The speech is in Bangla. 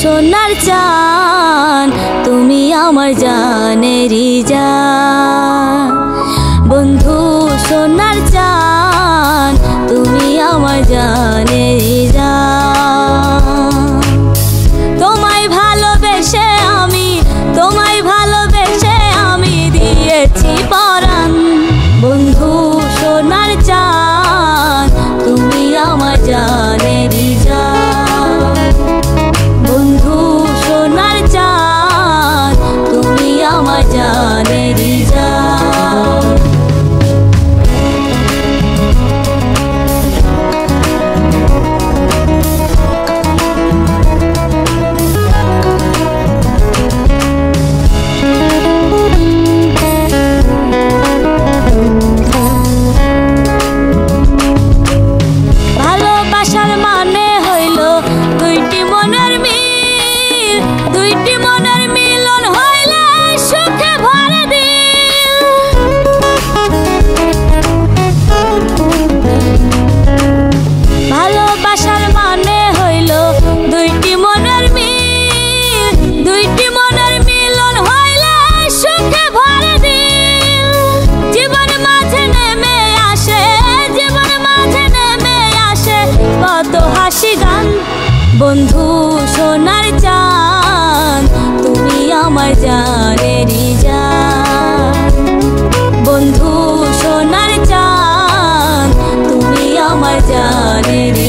সোনার চান তুমি আমার জানেরই জান। বন্ধু সোনার চান তুমি আমার জানেরই জান। তোমায় ভালোবেসে আমি দিয়েছি পরাণ। বন্ধু সোনার চান তুমি আমার জানেরই জান। বন্ধু সোনার চান তুমি আমার জানেরই জান। ভালোবাসার মানে হইল দুইটি মনের মিল, দুইটি মনের মিলন হইলে সুখে ভরে দিল। ভালোবাসার মানে হইল দুইটি মনের মিল, দুইটি মনের মিলন হইলে সুখে ভরে দিল। জীবন মাঝে নেমে আসে, জীবন মাঝে নেমে আসে কত হাসি গান। বন্ধু সোনার চান তুমি আমার জানেরই জান। বন্ধু সোনার চান তুমি আমার জানেরই